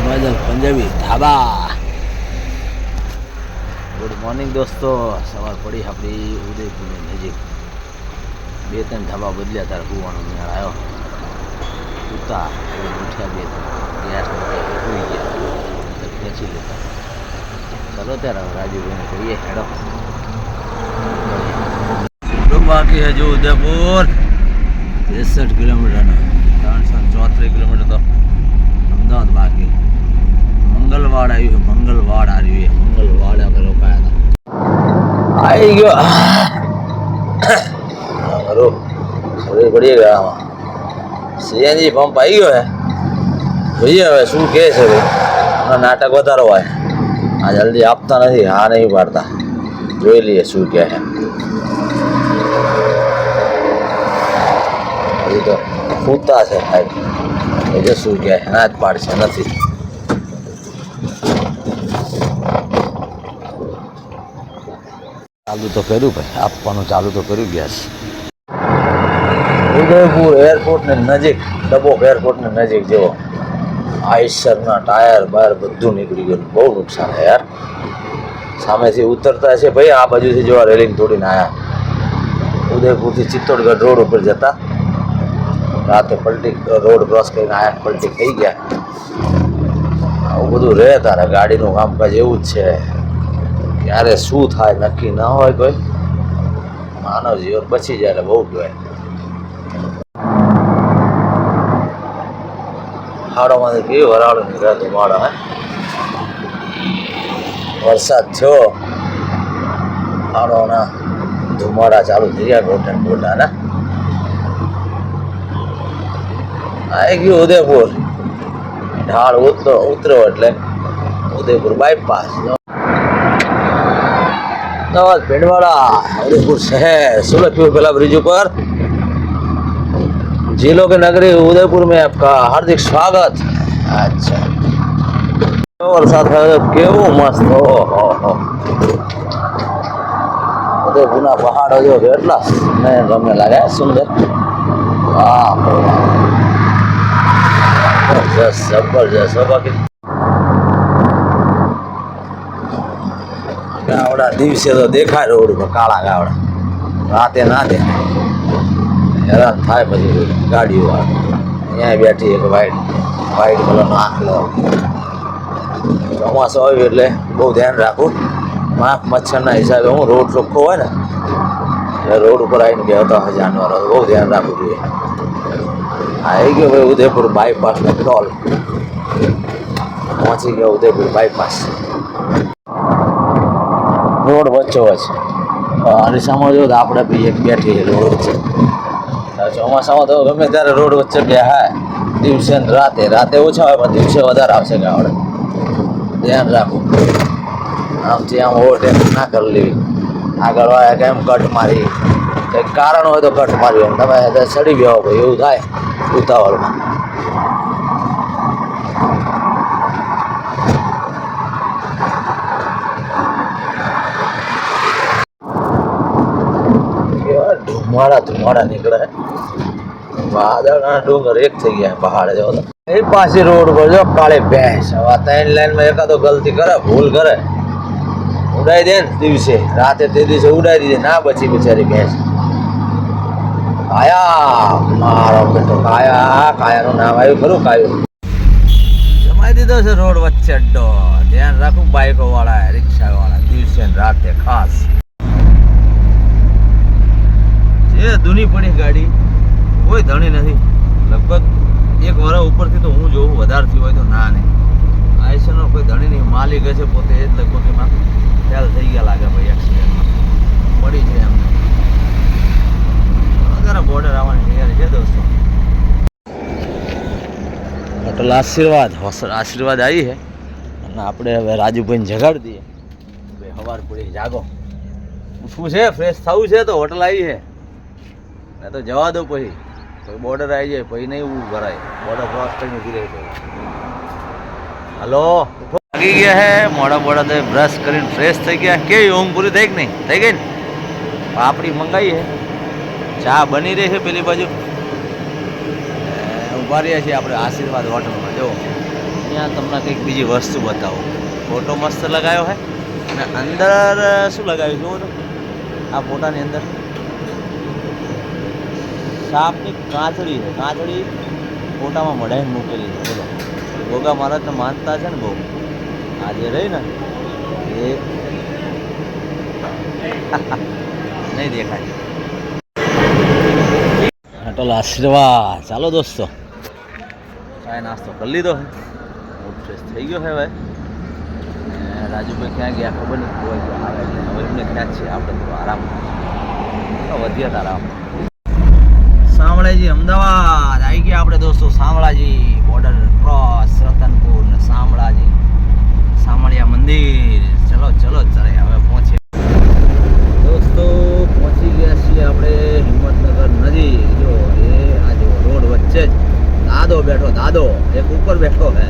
ફૈઝલ પંજાબી ધાબા. Good morning દોસ્તો. સવાર પડી આપણી ઉદયપુરની નજીક. 2-3 ધાબા બદલ્યા ત્યારે કૂવાનો મેળ આવ્યો. ઉતા ઉઠ્યા 2 ગેસ હોઈ ગયા ખેંચી લેતા. ચાલો ત્યારે રાજુભાઈને કહીએ હેડો. બાકી હજુ ઉદયપુર 63 કિલોમીટરના 334 કિલોમીટર તો અમદાવાદ બાકી. મંગલવાડ આવ્યું, મંગલવાડ આવ્યું, મંગલવાડ અમે લોકો આવ્યા આવી ગયો. ખરું શરીર પડી ગયા આમાં. સીએનજી પંપ આવી ગયો હે. જોઈએ હવે શું કહે છે ભાઈ. નાટક વધારો હોય આ જલ્દી આપતા નથી, હા નહીં પાડતા. જોઈ લઈએ શું કહે છે. હજી તો પૂતા છે સાહેબ. એ શું કહે ના જ પાડશે નથી. ચાલુ તો કર્યું ભાઈ, આપવાનું ચાલુ તો કર્યું ગેસ. ઉદયપુર એરપોર્ટને નજીક, ડબોક એરપોર્ટને નજીક જેવો આઈસરના ટાયર બાયર બધું નીકળી ગયું. બહુ નુકસાન છે યાર. સામેથી ઉતરતા છે ભાઈ, આ બાજુથી જેવા રેલિંગ તોડીને આવ્યા. ઉદયપુરથી ચિત્તોડગઢ રોડ ઉપર જતા રાતે પલટી રોડ ક્રોસ કરીને આવ્યા, પલટી થઈ ગયા. આવું બધું રહે તારે. ગાડીનું કામકાજ એવું જ છે. ક્યારે શું થાય નક્કી ના હોય. કોઈ માનવ જીવન બચી જાય બહુ કહેવાય. હાડોમાંથી કેવી વરાળો નીકળે ધુમાડો. હે વરસાદ થયો, હાડોના ધુમાડા ચાલુ થઈ ગયા. ગોટા ગોટા ને આવી ગયું ઉદયપુર. ઢાળ ઉતરો એટલે ઉદયપુર બાયપાસ. અમદાવાદ ભીડવાડા ઉદયपुर शहर 16 क्यों पहला ब्रिज ऊपर. झीलों के नगरी उदयपुर में आपका हार्दिक स्वागत. अच्छा वरसाद केवो मस्त. ओहो ઉદયપુરના પહાડો જો કેટલા મને ગમે લાગે, સુંદર. જબરજસ્ત. બાકી ગાવડા દિવસે તો દેખાય રોડ ઉપર કાળા ગાવડા, રાતે ના દેખાય. હેરાન થાય પછી ગાડીઓ અહીંયા બેઠી એક વાઈટ કલરનો આંખલો. ચોમાસું આવ્યું એટલે બહુ ધ્યાન રાખવું. મચ્છરના હિસાબે હું રોડ ચોખ્ખો હોય ને એટલે રોડ ઉપર આવીને બેહતા હોય જાનવરો. બહુ ધ્યાન રાખવું જોઈએ. આવી ગયો ભાઈ ઉદયપુર બાયપાસનો ટોલ. પહોંચી ગયો ઉદયપુર બાયપાસ. રોડ વચ્ચો વચ્ચ અરીસામાં જો આપણે બી એક બેઠી રોડ વચ્ચે. ચોમાસામાં તો ગમે ત્યારે રોડ વચ્ચે બેહાય. દિવસે ને રાતે ઓછા હોય પણ દિવસે વધારે આવશે ગાવડે. ધ્યાન રાખવું. આમથી આમ ઓવરટેક ના કરી લેવી. આગળ વાળા કેમ કટ મારી, કંઈક કારણ હોય તો કટ માર્યું. એમ તમે ચડી ગયો ભાઈ એવું થાય ઉતાવળમાં. ધુમાડા નીકળે. વાદળના ડુંગર એક થઈ ગયા પહાડ જેવો. એ પાછી રોડ પર જો કાળી ભેંસ. હવે 3 લાઈનમાં એકાદો ગલતી કરે, ભૂલ કરે, ઉડાઈ દે ને દિવસે. રાતે તે દિવસે ઉડાઈ દીધી, ના બચી બિચારી ભેંસ. કાયા મારો બેટો કાયાનું નામ આવ્યું ખરું. કાયું જમાઈ દીધો છે રોડ વચ્ચે અડ્ડો. ધ્યાન રાખવું બાઈકો વાળા, રિક્ષા વાળા. દિવસે ને રાતે ખાસ. એ ધૂની પડી ગાડી, કોઈ ધણી નથી. લગભગ 1 વર્ષ ઉપરથી તો હું જોઉં, વધારથી હોય તો ના નહીં. આઈસરનો કોઈ ધણી નહીં. માલિક હશે પોતે એ જ લગભગ એમાં ફેલ થઈ ગયા લાગે ભાઈ. એક્સિડન્ટમાં પડી છે એમને. અત્યારે બોર્ડર આવવાની તૈયારી છે દોસ્તો. હોટલ આશીર્વાદ આવી છે અને આપણે હવે રાજુભાઈને જગાડી દઈએ. ભાઈ સવાર પડી જાગો, ઉઠવું છે, ફ્રેશ થવું છે તો હોટલ આવી છે. તો જવા દો પછી બોર્ડર આવી જાય પછી નહીં ઊભું ભરાય. બોર્ડર ક્રોસ થઈને ઊભી રહી જાય. હલો લાગી ગયા હે. મોડા તો બ્રશ કરીને ફ્રેશ થઈ ગયા. કેવી ઊંઘ પૂરી થઈ કે નહીં? થઈ ગઈ ને? પાપડી મંગાવી છે, ચા બની રહી છે પેલી બાજુ. ઊભા રહ્યા છીએ આપણે આશીર્વાદ હોટલમાં. જો અહીંયા તમને કંઈક બીજી વસ્તુ બતાવો. ફોટો મસ્ત લગાવ્યો છે અને અંદર શું લગાવ્યું જુઓ તો આ ફોટાની અંદર સાપની કાંચડી છે. કાંચડી ફોટામાં મઢાઈને મૂકેલી છે. બોલો ગોગા મહારાજને માનતા છે ને બહુ. આ જે રહી ને એ નહીં દેખાય. હોટલ આશીર્વાદ. ચાલો દોસ્તો ચાય નાસ્તો કરી લીધો છે. મૂડ ફ્રેશ થઈ ગયો છે હવે. રાજુભાઈ ક્યાં ગયા ખબર નહીં. કોઈ આવે એટલે હવે એમને ક્યાં છે. આપણે તો આરામ વધ્યા હતા આરામ. શામળાજી અમદાવાદ આવી ગયા આપણે દોસ્તો. શામળાજી બોર્ડર ક્રોસ રતનપુર ને શામળાજી શામળિયા મંદિર. ચલો ચલો ચલે હવે પહોંચીએ દોસ્તો. પહોંચી ગયા છીએ આપણે હિંમતનગર નજીક. જો એ આ જો રોડ વચ્ચે જ દાદો બેઠો. દાદો એક ઉપર બેઠો છે.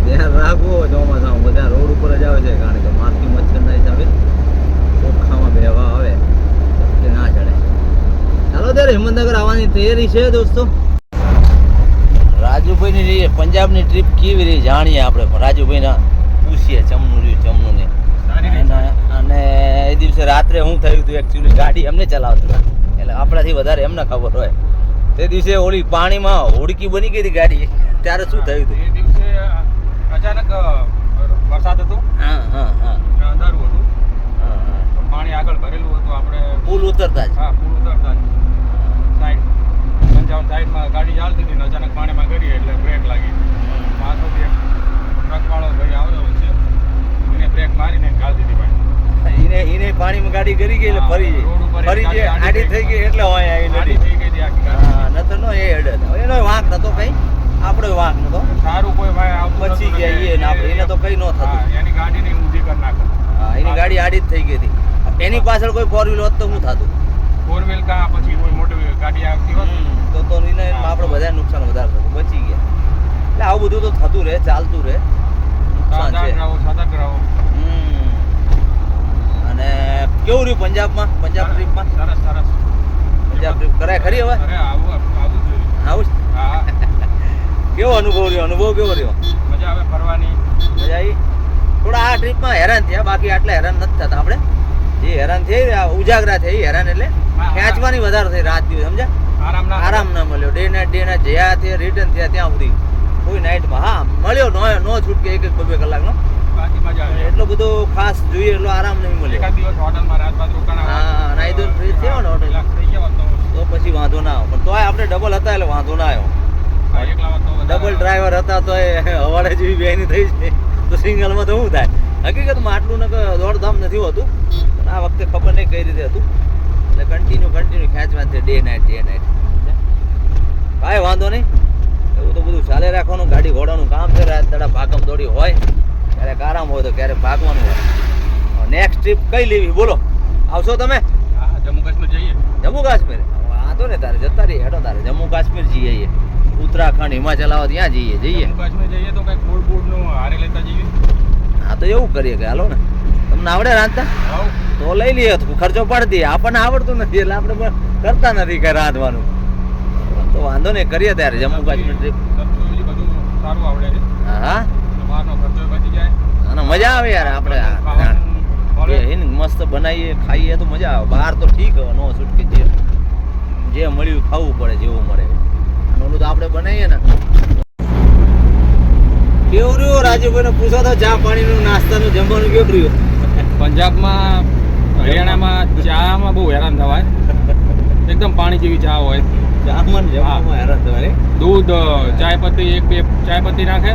ધ્યાન રાખવો ચોમાસામાં બધા રોડ ઉપર જ આવે છે. કારણ કે માખી મચ્છર ના હિસાબે ચોખ્ખામાં બેવા આવે કે ના ચડે. ચાલો ત્યારે હિંમતનગર આવવાની તૈયારી છે દોસ્તો. રાજુભાઈની પંજાબની ટ્રીપ કેવી રહી જાણીએ આપણે. પણ રાજુભાઈના પૂછીએ ચમનું રહ્યું ચમનું ને. અને એ દિવસે રાત્રે શું થયું હતું એકચ્યુઅલી ગાડી એમને ચલાવતા એટલે આપણાથી વધારે એમને ખબર હોય. તે દિવસે ઓલી પાણીમાં હોડકી બની ગઈ હતી ગાડી. ત્યારે શું થયું હતું? એ દિવસે અચાનક વરસાદ હતો. હા હા હા અંધારું હતું. હા હા પાણી આગળ ભરેલું હતું. આપણે પુલ ઉતરતા જ. હા પુલ ઉતરતા જ સાઈડ પંચાવન સાઈડમાં ગાડી ચાલતી હતી ને અચાનક પાણીમાં ગઈ એટલે બ્રેક લાગી. પાછળથી એક ટ્રકવાળો ભાઈ આવ્યો છે. એને બ્રેક મારીને ગાળ દીધી ભાઈ. એને પાણીમાં ગાડી ગરી ગઈ એટલે ફરી જે આડી થઈ ગઈ એટલે હોય આવી આડી નદી. થઈ ગઈ હતી આખી ગાડી. હા નતર નો એ અડે. એનો વાંક નતો કઈ. આપણો વાંક નતો. સારું કોઈ ભાઈ આવતું બચી નતું ગયા ને એ ને આપણે એને તો કઈ ન થતું. હા, એની ગાડીને ઊંધી કરી નાખે. હા એની ગાડી આડી જ થઈ ગઈ હતી. એની પાછળ કોઈ ફોર વ્હીલ હોત તો શું થતું? ફોર વ્હીલ કા પછી કોઈ મોટી ગાડી આવતી હોત તો એને આપણે બધા નુકસાન વધારે થતું. બચી ગયા. એટલે આવું બધું તો થતું રહે ચાલતું રહે. નુકસાન છે. સતર્ક રહો. અને કેવું રહ્યું પંજાબમાં? પંજાબ ટ્રીપમાં સરસ સરસ. પંજાબ ટ્રીપ કરાય ખરી હવે? અરે આવું જોઈએ. આવું જ? હા કેવો અનુભવ રહ્યો? અનુભવ કેવો રહ્યો? મજા આવે ફરવાની. મજા આવી? થોડા આ ટ્રીપમાં હેરાન થયા. બાકી આટલા હેરાન નથી થતા આપણે. જે હેરાન થઈ ઉજાગરા થઈ હેરાન એટલે ખેંચવાની વધારે થઈ રાત દિવસ. સમજ્યા? આરામ ના મળ્યો. ડે નાઇટ જ્યાં થયા રિટર્ન થયા ત્યાં સુધી કોઈ નાઇટમાં હા મળ્યો નો છૂટકે એક એક બે કલાકનો. બાકી મજા આવે. એટલો બધો ખાસ જોઈએ એટલો આરામ નહીં મળ્યો. એકાદ દિવસ હોટલમાં રાત બાદ રોકાણા. હા નાઈ ધોઈને ફ્રેશ થયો ને હોટલ થઈ ગયા હોત તો પછી વાંધો ના આવે. પણ તોય આપણે ડબલ હતા એટલે વાંધો ના આવ્યો. તો એકલા હોત તો ડબલ ડ્રાઈવર હતા તો એ હવાડે જેવી બેની થઈ છે તો સિંગલમાં તો શું થાય? હકીકતમાં આટલું ને દોડધામ નથી હોતું. પણ આ વખતે ખબર નહીં કઈ રીતે હતું. એટલે કન્ટિન્યુ ખેંચવા છે ડે નાઇટ. કાંઈ વાંધો નહીં. એવું તો બધું ચાલે રાખવાનું. ગાડી ઘોડાનું કામ છે. રાત દાડા ભાગમ દોડી હોય ક્યારેક આરામ હોય તો ક્યારેક ભાગવાનું હોય. નેક્સ્ટ ટ્રીપ કઈ લેવી બોલો? આવશો તમે? હા જમ્મુ કાશ્મીર જઈએ. જમ્મુ કાશ્મીર વાંધો ને તારે જતા રહીએ. હેડો તારે જમ્મુ કાશ્મીર જઈએ. ઉત્તરાખંડ હિમાચલ આવો ત્યાં જઈએ. જમ્મુ કાશ્મીર જઈએ તો કંઈક ફૂડ નું હારે લેતા જઈએ. હા તો એવું કરીએ કે હાલો ને. તમને આવડે રાંધતા? આવ તો લઈ લઈએ. તો ખર્ચો પાડી દઈએ. આપણને આવડતું નથી એટલે આપણે કરતા નથી કઈ રાંધવાનું. તો વાંધો નહીં કરીએ ત્યારે જમ્મુ કાશ્મીર ટ્રીપ. બધું સારું આવડે છે. હા બહારનો ખર્ચો બચી જાય અને મજા આવે યાર. આપણે મસ્ત બનાવીએ ખાઈએ તો મજા આવે. બહાર તો ઠીક નો છૂટકે જે મળ્યું ખાવું પડે જેવું મળે. ઓલું તો આપણે બનાવીએ ને. કેવું રહ્યું રાજુભાઈ ને પૂછો તો ચા પાણીનું નાસ્તાનું જમવાનું કેવું રહ્યું? પંજાબમાં હરિયાણામાં ચામાં બહુ હેરાન થવાય. એકદમ પાણી જેવી ચા હોય. જામન જમવામાં હેરાન થવાય. દૂધ ચાય પત્તી એક બે ચાય પત્તી નાખે,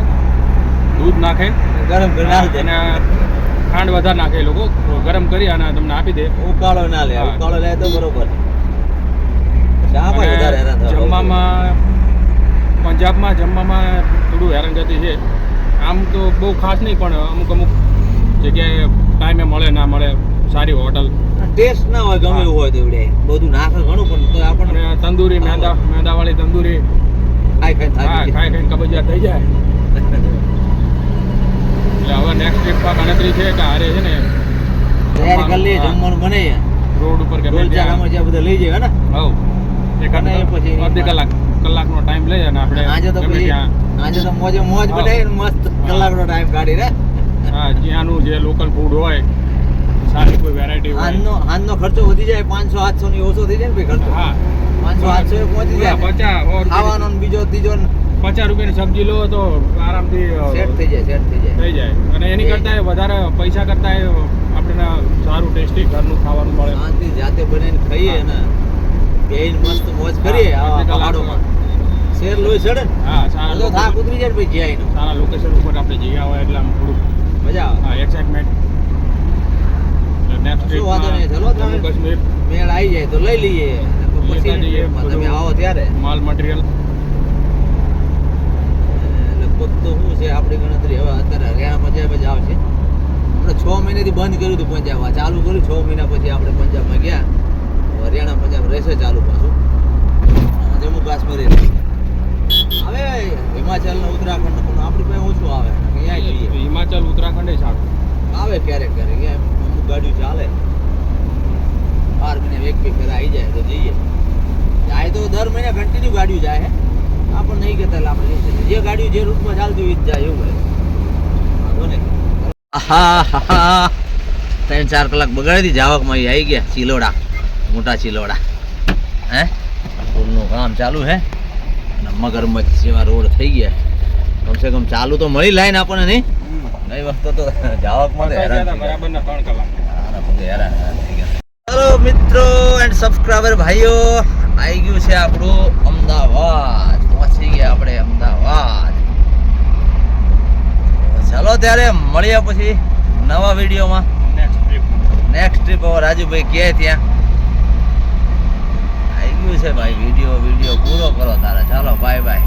દૂધ નાખે, ગરમ કરી નાખે અને ખાંડ વધારે નાખે. એ લોકો ગરમ કરી અને તમને આપી દે. ઉકાળો ના લે. ઉકાળો લે તો બરોબર. ચા પણ વધારે હેરાન થવાય. જમવામાં પંજાબમાં જમવામાં થોડું હેરાનગતિ છે. આમ તો બહુ ખાસ નહીં પણ અમુક જગ્યાએ ટાઈમે મળે ના મળે સારી હોટલ. ટેસ્ટ ના હોય ગમે એવું હોય તો એવડે બધું નાખે ઘણું પણ તો આપણને તંદૂરી મેંદાવાળી તંદૂરી ખાઈ કબજિયાત થઈ જાય. એટલે હવે નેક્સ્ટ ટ્રીપમાં ગણતરી છે કે હારે છે ને તૈયારી કરી લઈએ. જમવાનું બનાવીએ રોડ ઉપર કે બધા લઈ જાય ને. એક પછી અડધી કલાક કલાકનો ટાઈમ લઈ અને આપણે આજે તો ગમે પછી ત્યાં આજે તો મોજ હા. બનાવી મસ્ત કલાકનો ટાઈમ કાઢી રે હા જ્યાંનું જે લોકલ ફૂડ હોય સારી કોઈ વેરાયટી હોય હાનનો ખર્ચો વધી જાય 500-700 ની ઓછો થઈ જાય ને ભાઈ ખર્ચો હા 500-700 એ પહોંચી જાય ને. 50 ખાવાનો ને બીજો ત્રીજો ને 50 રૂપિયાની સબ્જી લો તો આરામથી સેટ થઈ જાય થઈ જાય અને એની કરતાં વધારે પૈસા કરતાં આપણને સારું ટેસ્ટી ઘરનું ખાવાનું મળે શાંતિ જાતે બનાવીને ખાઈએ ને બેન મસ્ત મોજ કરીએ હા, આવા એટલે પહાડોમાં શેર લોહી ચડે ને હા સારા તો થાક ઉતરી જાય ને ભાઈ જ્યાં એનો. સારા લોકેશન ઉપર આપણે જઈ હોય એટલે આમ થોડુંક મજા આવે હા એક્સાઇટમેન્ટ નેક્સ્ટ શું વાંધો નહીં, ચલો તમે. જમ્મુ કાશ્મીર મેળ આવી જાય તો લઈ લઈએ તો પછી લેતા જઈએ ટ્રીપમાં તમે બધું. આવો ત્યારે માલ મટીરિયલ લગભગ તો શું છે આપણી ગણતરી હવે અત્યારે હરિયાણા પંજાબ જ આવશે. આપણે 6 મહિનાથી બંધ કર્યું હતું પંજાબ, આ ચાલુ કર્યું 6 મહિના પછી આપણે પંજાબમાં ગયા. હરિયાણા પંજાબ રહેશે ચાલુ પાછું. જમ્મુ કાશ્મીર હવે હિમાચલ ને ઉત્તરાખંડ ને પણ આપણી પાસે ઓછું આવે અહીંયા જઈએ હિમાચલ ઉત્તરાખંડ સારું આવે ક્યારેક ક્યારેક અમુક ગાડીઓ ચાલે 12 મહિને એક બે ફેરા આવી જાય તો જઈએ. જાય તો દર મહિને કન્ટિન્યુ ગાડીઓ જાય હે આપણને નહીં કહેતા એટલે આપણે જઈએ. જે ગાડીઓ જે રૂટમાં ચાલતી હોય એ જ જાય એવું હોય વાંધો નહીં. 3-4 કલાક બગાડી હતી જાવકમાં આવી ગયા ચિલોડા, મોટા ચિલોડા હે પુલનું કામ ચાલુ હે અને મગરમચ્છ જેવા રોડ થઈ ગયા. કમસે કમ ચાલુ તો મળી લાઈન આપણને નહીં ગઈ વખતે તો જાવકમાં તો હેરાન થઈ ગયા. બરાબર ના 3 કલાક હારા પગે હેરાન થઈ ગયા. હેલો મિત્રો એન્ડ સબસ્ક્રાઇબર ભાઈઓ, આવી ગયું છે આપણું અમદાવાદ. પહોંચી ગયા આપણે અમદાવાદ. ચાલો ત્યારે મળીએ પછી નવા વિડીયોમાં. નેક્સ્ટ ટ્રીપ હવે રાજુભાઈ કહે ત્યાં આવી ગયું છે ભાઈ. વિડીયો પૂરો કરો તારે. ચાલો બાય બાય.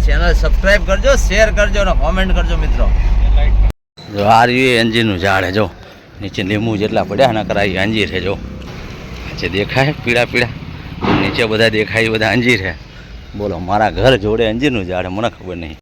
ચેનલ સબસ્ક્રાઇબ કરજો, શેર કરજો અને કોમેન્ટ કરજો મિત્રો. જો આ રહ્યું અંજીરનું ઝાડ છે, જો નીચે લીંબુ જેટલા પડ્યા ને કરાવી અંજીર છે. જો નીચે દેખાય પીળા પીળા, નીચે બધા દેખાય બધા અંજીર છે. બોલો મારા ઘર જોડે અંજીરનું ઝાડ મને ખબર નહીં.